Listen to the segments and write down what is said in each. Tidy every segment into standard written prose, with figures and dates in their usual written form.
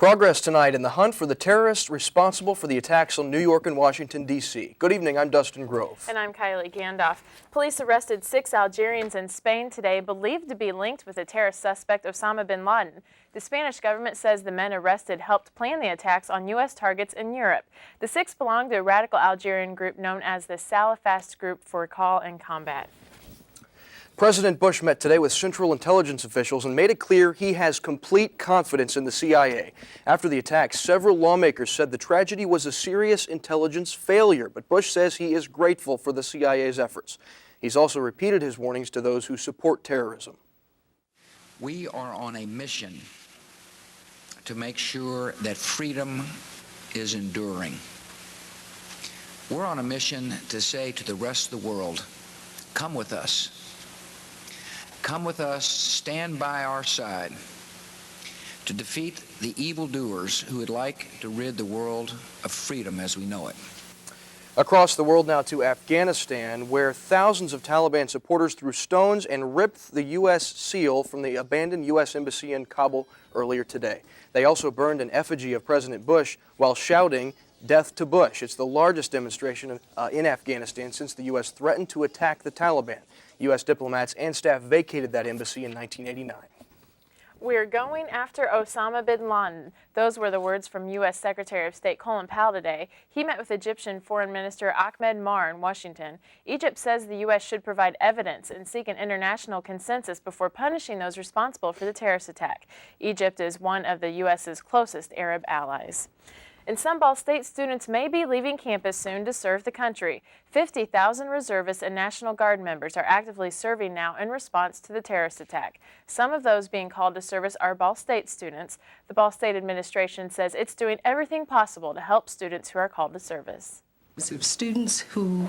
Progress tonight in the hunt for the terrorists responsible for the attacks on New York and Washington, D.C. Good evening, I'm Dustin Grove. And I'm Kylie Gandalf. Police arrested 6 Algerians in Spain today believed to be linked with the terrorist suspect Osama Bin Laden. The Spanish government says the men arrested helped plan the attacks on U.S. targets in Europe. The 6 belong to a radical Algerian group known as the Salafist Group for Recall and Combat. President Bush met today with Central Intelligence officials and made it clear he has complete confidence in the CIA. After the attacks, several lawmakers said the tragedy was a serious intelligence failure, but Bush says he is grateful for the CIA's efforts. He's also repeated his warnings to those who support terrorism. We are on a mission to make sure that freedom is enduring. We're on a mission to say to the rest of the world, come with us. Come with us, stand by our side to defeat the evildoers who would like to rid the world of freedom as we know it. Across the world now to Afghanistan, where thousands of Taliban supporters threw stones and ripped the U.S. seal from the abandoned U.S. embassy in Kabul earlier today. They also burned an effigy of President Bush while shouting, "Death to Bush." It's the largest demonstration in Afghanistan since the U.S. threatened to attack the Taliban. U.S. diplomats and staff vacated that embassy in 1989. We're going after Osama Bin Laden. Those were the words from U.S. Secretary of State Colin Powell today. He met with Egyptian Foreign Minister Ahmed Mar in Washington. Egypt says the U.S. should provide evidence and seek an international consensus before punishing those responsible for the terrorist attack. Egypt is one of the U.S.'s closest Arab allies. And some Ball State students may be leaving campus soon to serve the country. 50,000 reservists and National Guard members are actively serving now in response to the terrorist attack. Some of those being called to service are Ball State students. The Ball State administration says it's doing everything possible to help students who are called to service. Students who,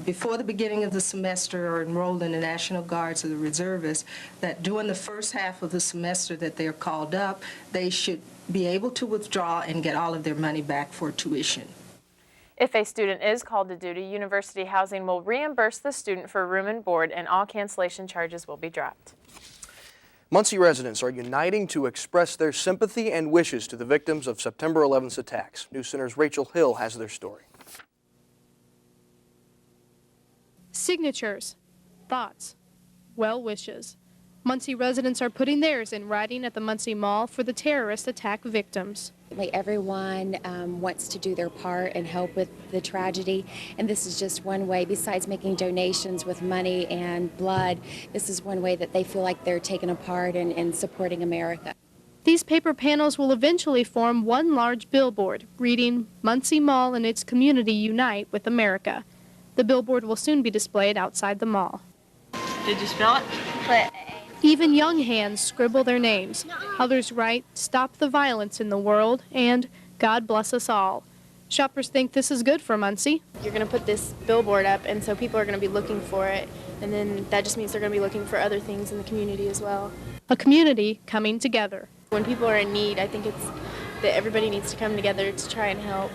before the beginning of the semester, are enrolled in the National Guards or the reservists, that during the first half of the semester that they're called up, they should be able to withdraw and get all of their money back for tuition. If a student is called to duty, University Housing will reimburse the student for room and board, and all cancellation charges will be dropped. Muncie residents are uniting to express their sympathy and wishes to the victims of September 11th's attacks. NewsCenter's Rachel Hill has their story. Signatures, thoughts, well wishes. Muncie residents are putting theirs in writing at the Muncie Mall for the terrorist attack victims. Everyone wants to do their part and help with the tragedy, and this is just one way. Besides making donations with money and blood, this is one way that they feel like they're taking a part in supporting America. These paper panels will eventually form one large billboard reading, "Muncie Mall and its community unite with America." The billboard will soon be displayed outside the mall. Did you spell it? Even young hands scribble their names. Others write, "Stop the violence in the world," and "God bless us all." Shoppers think this is good for Muncie. You're going to put this billboard up, and so people are going to be looking for it, and then that just means they're going to be looking for other things in the community as well. A community coming together. When people are in need, I think it's that everybody needs to come together to try and help.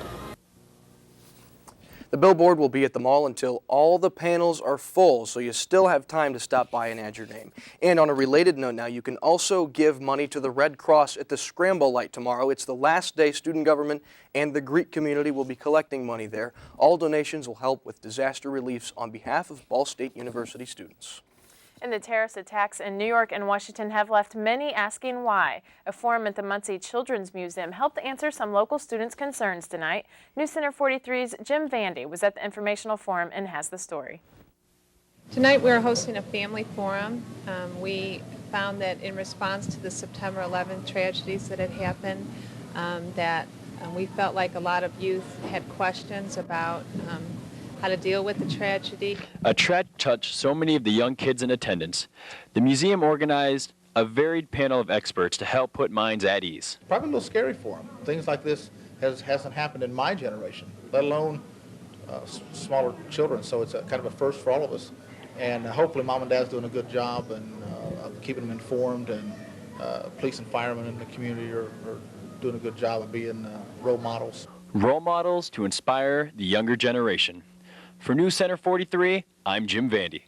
The billboard will be at the mall until all the panels are full, so you still have time to stop by and add your name. And on a related note now, you can also give money to the Red Cross at the Scramble Light tomorrow. It's the last day student government and the Greek community will be collecting money there. All donations will help with disaster reliefs on behalf of Ball State University students. And the terrorist attacks in New York and Washington have left many asking why. A forum at the Muncie Children's Museum helped answer some local students' concerns tonight. NewsCenter 43's Jim Vandy was at the informational forum and has the story. Tonight we're hosting a family forum. We found that in response to the September 11th tragedies that had happened, we felt like a lot of youth had questions about how to deal with the tragedy. A tragedy touched so many of the young kids in attendance. The museum organized a varied panel of experts to help put minds at ease. Probably a little scary for them. Things like this hasn't happened in my generation, let alone smaller children, so it's kind of a first for all of us. And hopefully Mom and Dad's doing a good job and of keeping them informed, and police and firemen in the community are doing a good job of being role models. Role models to inspire the younger generation. For NewsCenter 43, I'm Jim Vandy.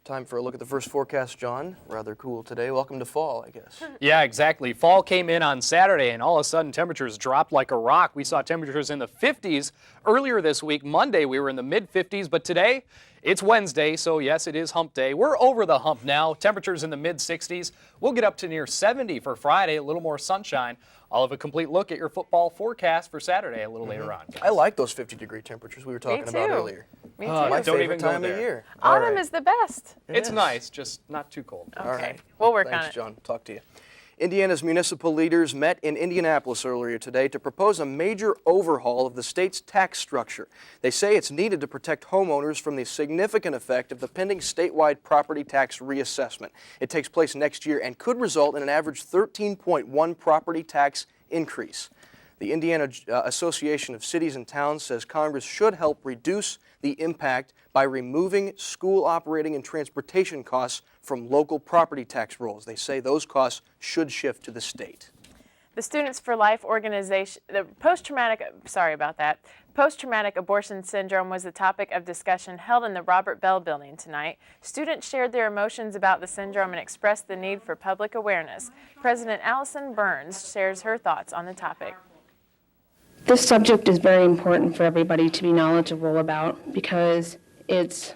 Time for a look at the first forecast, John. Rather cool today. Welcome to fall, I guess. Yeah, exactly. Fall came in on Saturday, and all of a sudden temperatures dropped like a rock. We saw temperatures in the 50s earlier this week. Monday, we were in the mid-50s, but today, it's Wednesday, so yes, it is hump day. We're over the hump now. Temperatures in the mid-60s. We'll get up to near 70 for Friday, a little more sunshine. I'll have a complete look at your football forecast for Saturday a little later on. I like those 50-degree temperatures we were talking about earlier. Me too. My Don't favorite even go time of there. year. Autumn is the best. It's nice, just not too cold. Okay. All right. We'll work Thanks, on it. John. Talk to you. Indiana's municipal leaders met in Indianapolis earlier today to propose a major overhaul of the state's tax structure. They say it's needed to protect homeowners from the significant effect of the pending statewide property tax reassessment. It takes place next year and could result in an average 13.1 property tax increase. The Indiana Association of Cities and Towns says Congress should help reduce the impact by removing school operating and transportation costs from local property tax rolls. They say those costs should shift to the state. The Students for Life organization, post-traumatic abortion syndrome was the topic of discussion held in the Robert Bell Building tonight. Students shared their emotions about the syndrome and expressed the need for public awareness. President Allison Burns shares her thoughts on the topic. This subject is very important for everybody to be knowledgeable about because it's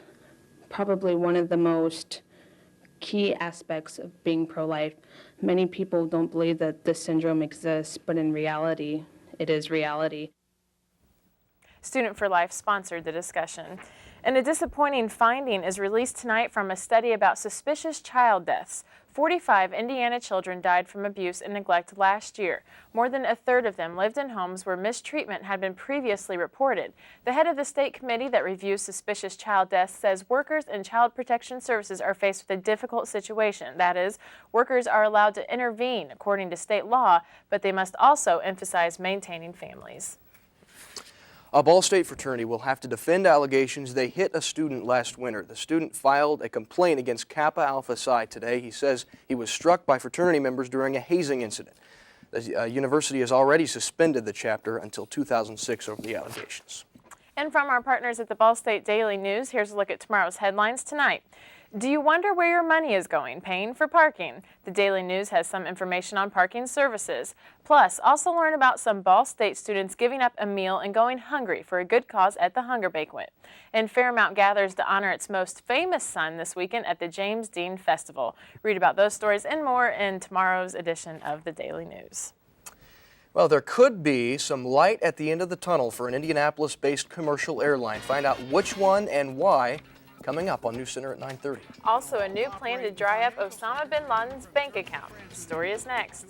probably one of the most key aspects of being pro-life. Many people don't believe that this syndrome exists, but in reality, it is reality. Student for Life sponsored the discussion. And a disappointing finding is released tonight from a study about suspicious child deaths. 45 Indiana children died from abuse and neglect last year. More than a third of them lived in homes where mistreatment had been previously reported. The head of the state committee that reviews suspicious child deaths says workers in child protection services are faced with a difficult situation. That is, workers are allowed to intervene according to state law, but they must also emphasize maintaining families. A Ball State fraternity will have to defend allegations they hit a student last winter. The student filed a complaint against Kappa Alpha Psi today. He says he was struck by fraternity members during a hazing incident. The university has already suspended the chapter until 2006 over the allegations. And from our partners at the Ball State Daily News, here's a look at tomorrow's headlines tonight. Do you wonder where your money is going, paying for parking? The Daily News has some information on parking services. Plus, also learn about some Ball State students giving up a meal and going hungry for a good cause at the Hunger Banquet. And Fairmount gathers to honor its most famous son this weekend at the James Dean Festival. Read about those stories and more in tomorrow's edition of the Daily News. Well, there could be some light at the end of the tunnel for an Indianapolis-based commercial airline. Find out which one and why coming up on NewsCenter at 9:30. Also, a new plan to dry up Osama Bin Laden's bank account. The story is next.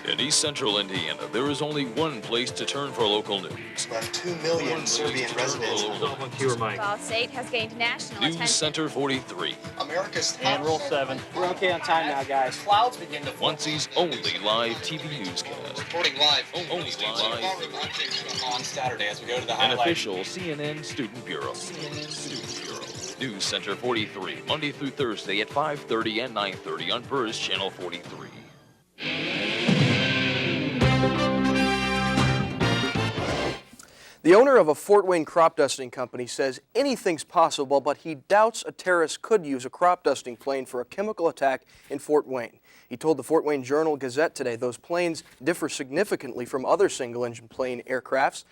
In East Central Indiana, there is only one place to turn for local news. Left 2 million Serbian residents. Ball State has gained national attention. NewsCenter 43. America's on Rule 7. We're okay on time now, guys. Clouds begin to form. Muncie's only live TV newscast. Reporting live. Only live. On Saturday as we go to the An highlight. official CNN Student Bureau. NewsCenter 43, Monday through Thursday at 5:30 and 9:30 on Burrs Channel 43. The owner of a Fort Wayne crop dusting company says anything's possible, but he doubts a terrorist could use a crop dusting plane for a chemical attack in Fort Wayne. He told the Fort Wayne Journal-Gazette today those planes differ significantly from other single-engine plane aircrafts,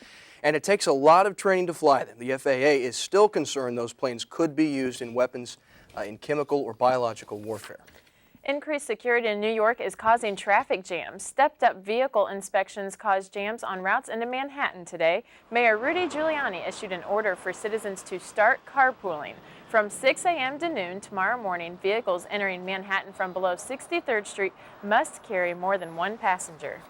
and it takes a lot of training to fly them. The FAA is still concerned those planes could be used in weapons in chemical or biological warfare. Increased security in New York is causing traffic jams. Stepped-up vehicle inspections caused jams on routes into Manhattan today. Mayor Rudy Giuliani issued an order for citizens to start carpooling. From 6 a.m. to noon tomorrow morning, vehicles entering Manhattan from below 63rd Street must carry more than one passenger.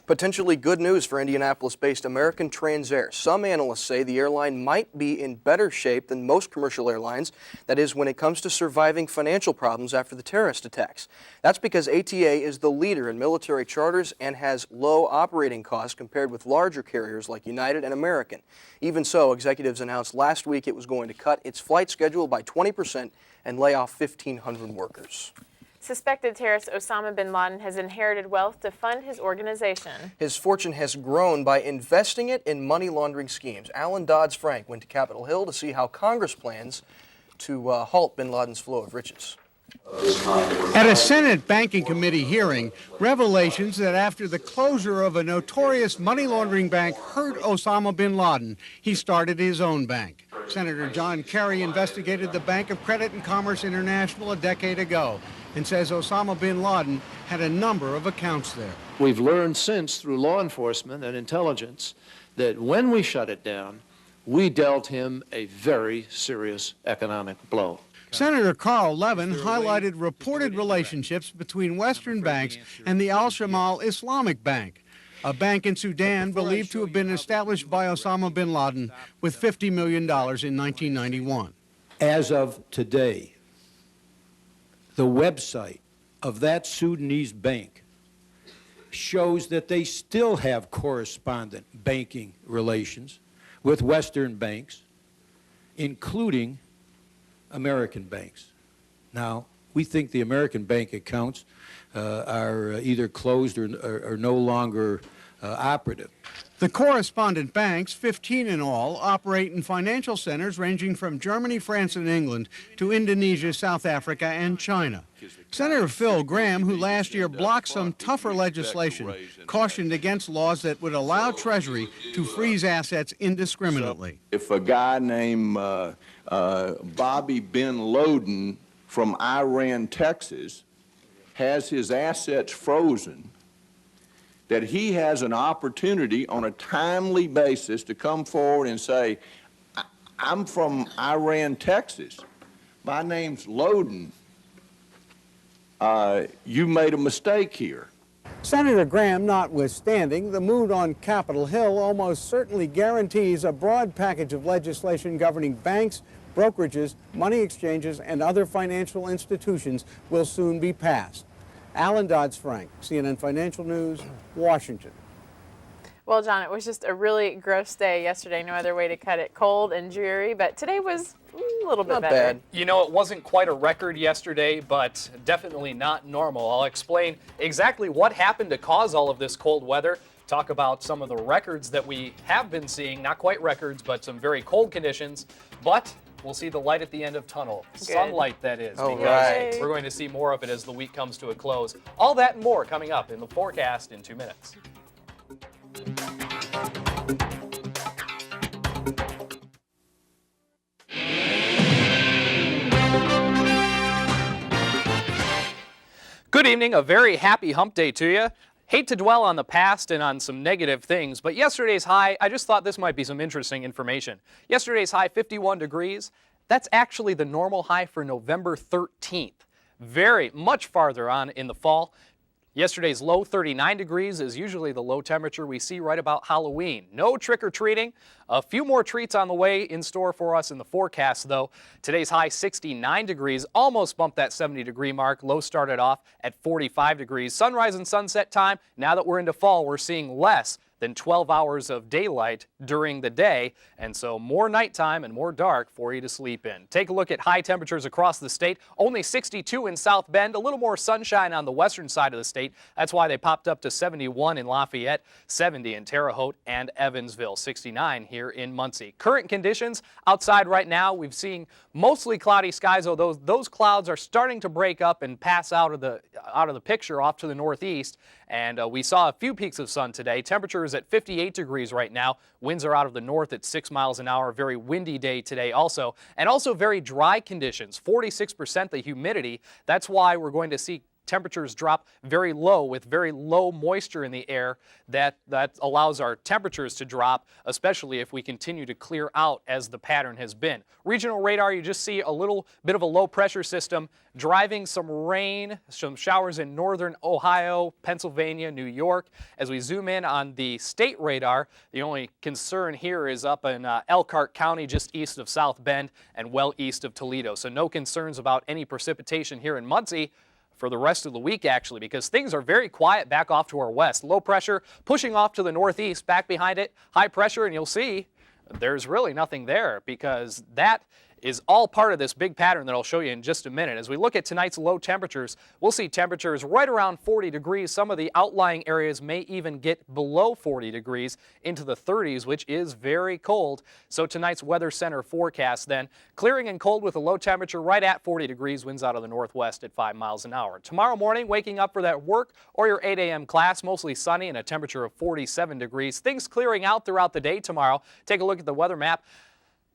Potentially good news for Indianapolis-based American Transair. Some analysts say the airline might be in better shape than most commercial airlines, that is, when it comes to surviving financial problems after the terrorist attacks. That's because ATA is the leader in military charters and has low operating costs compared with larger carriers like United and American. Even so, executives announced last week it was going to cut its flight schedule by 20% and lay off 1,500 workers. Suspected terrorist Osama Bin Laden has inherited wealth to fund his organization. His fortune has grown by investing it in money laundering schemes. Alan Dodds-Frank went to Capitol Hill to see how Congress plans to halt Bin Laden's flow of riches. At a Senate Banking Committee hearing, revelations that after the closure of a notorious money laundering bank hurt Osama bin Laden, he started his own bank. Senator John Kerry investigated the Bank of Credit and Commerce International a decade ago and says Osama bin Laden had a number of accounts there. We've learned since through law enforcement and intelligence that when we shut it down, we dealt him a very serious economic blow. Senator Carl Levin highlighted reported relationships between Western banks and the Al-Shamal Islamic Bank, a bank in Sudan believed to have been established by Osama bin Laden with $50 million in 1991. As of today, the website of that Sudanese bank shows that they still have correspondent banking relations with Western banks, including American banks. Now, we think the American bank accounts are either closed or no longer operative. The correspondent banks, 15 in all, operate in financial centers ranging from Germany, France, and England to Indonesia, South Africa, and China. Senator Phil Gramm, who last year blocked some tougher legislation, cautioned against laws that would allow Treasury to freeze assets indiscriminately. If a guy named Bobby Bin Laden from Iran, Texas, has his assets frozen, that he has an opportunity on a timely basis to come forward and say, I'm from Iran, Texas. My name's Laden. You made a mistake here. Senator Gramm notwithstanding, the mood on Capitol Hill almost certainly guarantees a broad package of legislation governing banks, brokerages, money exchanges, and other financial institutions will soon be passed. Alan Dodds-Frank, CNN Financial News, Washington. Well, John, it was just a really gross day yesterday. No other way to cut it. Cold and dreary, but today was a little bit Not better. bad. You know, it wasn't quite a record yesterday, but definitely not normal. I'll explain exactly what happened to cause all of this cold weather. Talk about some of the records that we have been seeing. Not quite records, but some very cold conditions. But we'll see the light at the end of tunnel. Good. Sunlight, that is. All because right. we're going to see more of it as the week comes to a close. All that and more coming up in the forecast in 2 minutes. Good evening, a very happy hump day to you. Hate to dwell on the past and on some negative things, but yesterday's high, I just thought this might be some interesting information. Yesterday's high, 51 degrees, that's actually the normal high for November 13th. Very much farther on in the fall. Yesterday's low, 39 degrees, is usually the low temperature we see right about Halloween. No trick-or-treating. A few more treats on the way in store for us in the forecast, though. Today's high, 69 degrees, almost bumped that 70-degree mark. Low started off at 45 degrees. Sunrise and sunset time, now that we're into fall, we're seeing less than 12 hours of daylight during the day, and so more nighttime and more dark for you to sleep in. Take a look at high temperatures across the state. Only 62 in South Bend, a little more sunshine on the western side of the state. That's why they popped up to 71 in Lafayette, 70 in Terre Haute and Evansville, 69 here in Muncie. Current conditions outside right now, we've seen mostly cloudy skies, although those clouds are starting to break up and pass out of the picture off to the northeast. And we saw a few peaks of sun today. Temperatures at 58 degrees right now. Winds are out of the north at 6 miles an hour. Very windy day today also. And also very dry conditions, 46% the humidity. That's why we're going to see temperatures drop very low with very low moisture in the air. That allows our temperatures to drop, especially if we continue to clear out as the pattern has been. Regional radar, you just see a little bit of a low pressure system driving some rain, some showers in northern Ohio, Pennsylvania, New York. As we zoom in on the state radar, the only concern here is up in Elkhart County, just east of South Bend and well east of Toledo. So no concerns about any precipitation here in Muncie for the rest of the week, actually, because things are very quiet back off to our west. Low pressure pushing off to the northeast, back behind it, high pressure, and you'll see there's really nothing there because that is all part of this big pattern that I'll show you in just a minute. As we look at tonight's low temperatures, we'll see temperatures right around 40 degrees. Some of the outlying areas may even get below 40 degrees into the 30s, which is very cold. So tonight's Weather Center forecast then, clearing and cold with a low temperature right at 40 degrees, winds out of the northwest at 5 miles an hour. Tomorrow morning, waking up for that work or your 8 a.m. class, mostly sunny and a temperature of 47 degrees. Things clearing out throughout the day tomorrow. Take a look at the weather map.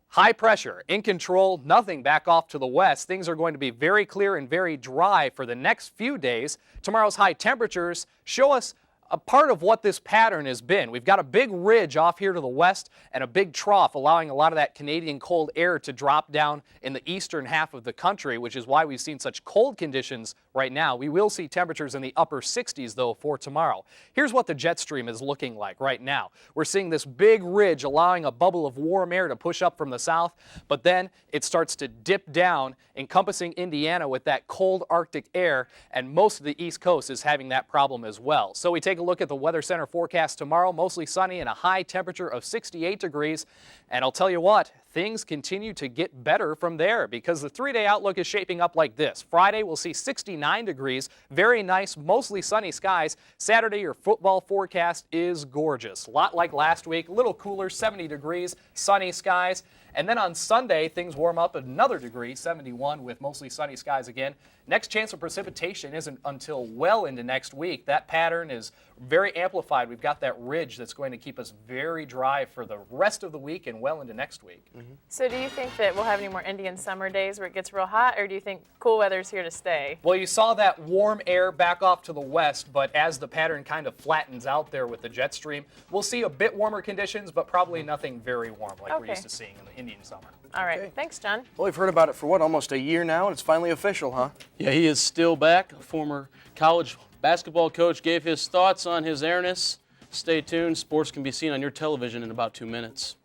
High pressure, in control, nothing back off to the west. Things are going to be very clear and very dry for the next few days. Tomorrow's high temperatures show us a part of what this pattern has been. We've got a big ridge off here to the west and a big trough allowing a lot of that Canadian cold air to drop down in the eastern half of the country, which is why we've seen such cold conditions right now. We will see temperatures in the upper 60s though for tomorrow. Here's what the jet stream is looking like right now. We're seeing this big ridge allowing a bubble of warm air to push up from the south, but then it starts to dip down, encompassing Indiana with that cold Arctic air, and most of the East Coast is having that problem as well. So we take a look at the Weather Center forecast tomorrow, mostly sunny and a high temperature of 68 degrees. And I'll tell you what, things continue to get better from there because the 3-day outlook is shaping up like this. Friday, we'll see 69 degrees, very nice, mostly sunny skies. Saturday, your football forecast is gorgeous. A lot like last week, a little cooler, 70 degrees, sunny skies. And then on Sunday, things warm up another degree, 71 with mostly sunny skies again. Next chance of precipitation isn't until well into next week. That pattern is very amplified. We've got that ridge that's going to keep us very dry for the rest of the week and well into next week. So do you think that we'll have any more Indian summer days where it gets real hot, or do you think cool weather's here to stay? Well, you saw that warm air back off to the west, but as the pattern kind of flattens out there with the jet stream, we'll see a bit warmer conditions, but probably nothing very warm like we're used to seeing in the Indian summer. All right. Thanks, John. Well, we've heard about it for what, almost a year now, and it's finally official, huh? Yeah, he is still back. A former college basketball coach gave his thoughts on his airness. Stay tuned. Sports can be seen on your television in about 2 minutes.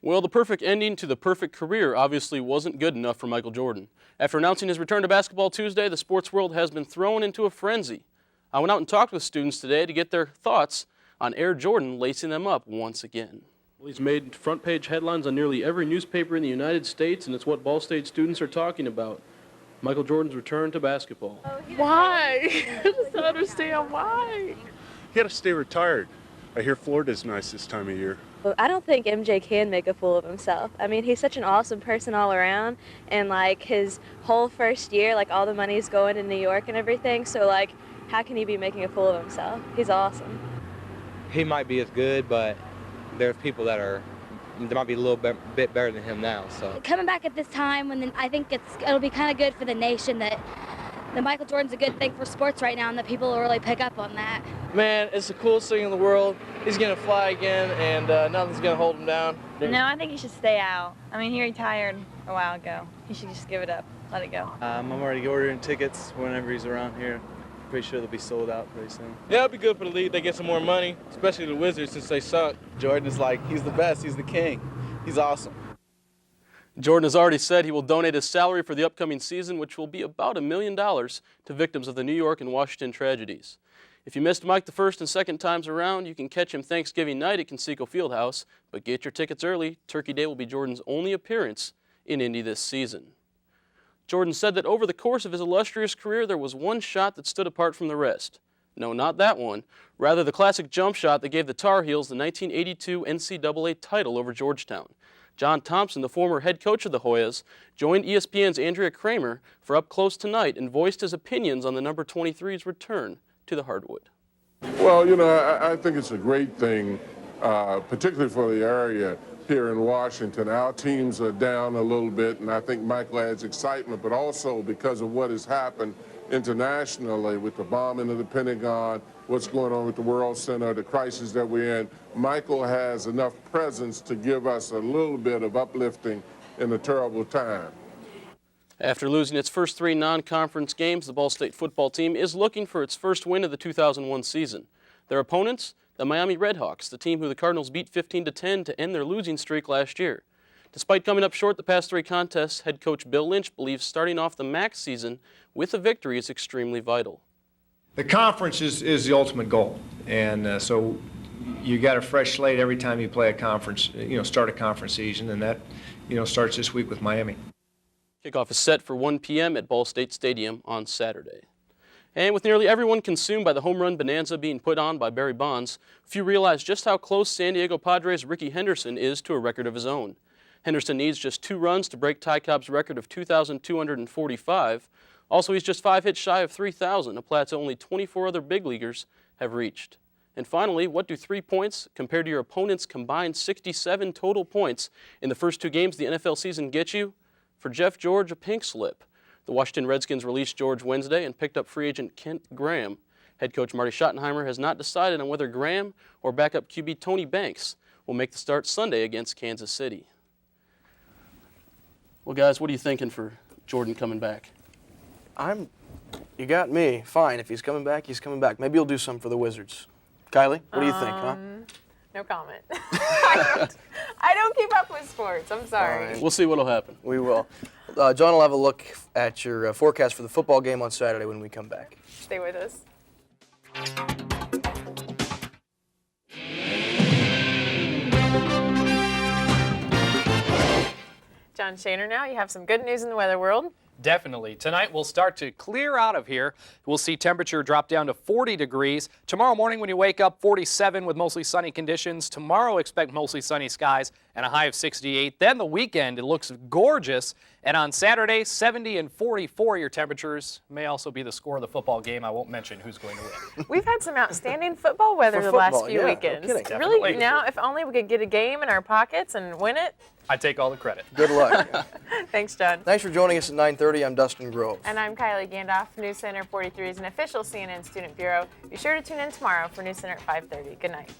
Well, the perfect ending to the perfect career obviously wasn't good enough for Michael Jordan. After announcing his return to basketball Tuesday, the sports world has been thrown into a frenzy. I went out and talked with students today to get their thoughts on Air Jordan lacing them up once again. Well, he's made front-page headlines on nearly every newspaper in the United States, and it's what Ball State students are talking about. Michael Jordan's return to basketball. Why? I just don't understand why. He had to stay retired. I hear Florida's nice this time of year. I don't think MJ can make a fool of himself. I mean, he's such an awesome person all around, and like his whole first year, like all the money's going to New York and everything, so like how can he be making a fool of himself? He's awesome. He might be as good, but there's people that might be a little bit better than him now. So coming back at this time, when I think it'll be kind of good for the nation that Michael Jordan's a good thing for sports right now, and that people will really pick up on that. Man, it's the coolest thing in the world. He's going to fly again, and nothing's going to hold him down. No, I think he should stay out. I mean, he retired a while ago. He should just give it up, let it go. I'm already ordering tickets whenever he's around here. Pretty sure they'll be sold out pretty soon. Yeah, it'll be good for the league. They get some more money, especially the Wizards since they suck. Jordan is like, he's the best, he's the king. He's awesome. Jordan has already said he will donate his salary for the upcoming season, which will be about $1 million, to victims of the New York and Washington tragedies. If you missed Mike the first and second times around, you can catch him Thanksgiving night at Conseco Fieldhouse, but get your tickets early. Turkey Day will be Jordan's only appearance in Indy this season. Jordan said that over the course of his illustrious career, there was one shot that stood apart from the rest. No, not that one. Rather, the classic jump shot that gave the Tar Heels the 1982 NCAA title over Georgetown. John Thompson, the former head coach of the Hoyas, joined ESPN's Andrea Kramer for Up Close Tonight and voiced his opinions on the number 23's return to the hardwood. Well, you know, I think it's a great thing, particularly for the area here in Washington. Our teams are down a little bit, and I think Michael adds excitement, but also because of what has happened internationally with the bombing of the Pentagon, what's going on with the World Center, the crisis that we're in. Michael has enough presence to give us a little bit of uplifting in a terrible time. After losing its first 3 non-conference games, the Ball State football team is looking for its first win of the 2001 season. Their opponents, the Miami Redhawks, the team who the Cardinals beat 15-10 to end their losing streak last year. Despite coming up short the past 3 contests, head coach Bill Lynch believes starting off the MAC season with a victory is extremely vital. The conference is the ultimate goal, and so you got a fresh slate every time you play a conference, start a conference season, and that, starts this week with Miami. Kickoff is set for 1 p.m. at Ball State Stadium on Saturday. And with nearly everyone consumed by the home run bonanza being put on by Barry Bonds, few realize just how close San Diego Padres' Ricky Henderson is to a record of his own. Henderson needs just 2 runs to break Ty Cobb's record of 2,245. Also, he's just 5 hits shy of 3,000, a plateau only 24 other big leaguers have reached. And finally, what do 3 points compared to your opponent's combined 67 total points in the first 2 games of the NFL season get you? For Jeff George, a pink slip. The Washington Redskins released George Wednesday and picked up free agent Kent Graham. Head coach Marty Schottenheimer has not decided on whether Graham or backup QB Tony Banks will make the start Sunday against Kansas City. Well, guys, what are you thinking for Jordan coming back? You got me. Fine. If he's coming back, he's coming back. Maybe he'll do some for the Wizards. Kylie, what do you think, huh? No comment. I don't keep up with sports. I'm sorry. Fine. We'll see what'll happen. We will. John will have a look at your forecast for the football game on Saturday when we come back. Stay with us. John Shaner now, you have some good news in the weather world. Definitely. Tonight we'll start to clear out of here. We'll see temperature drop down to 40 degrees. Tomorrow morning when you wake up, 47 with mostly sunny conditions. Tomorrow expect mostly sunny skies and a high of 68. Then the weekend, it looks gorgeous. And on Saturday, 70 and 44 your temperatures. May also be the score of the football game. I won't mention who's going to win. We've had some outstanding football weather the last few weekends. No kidding. Really, now if only we could get a game in our pockets and win it. I take all the credit. Good luck. Thanks, John. Thanks for joining us at 9:30. I'm Dustin Grove. And I'm Kylie Gandolf. News Center 43 is an official CNN Student Bureau. Be sure to tune in tomorrow for News Center at 5:30. Good night.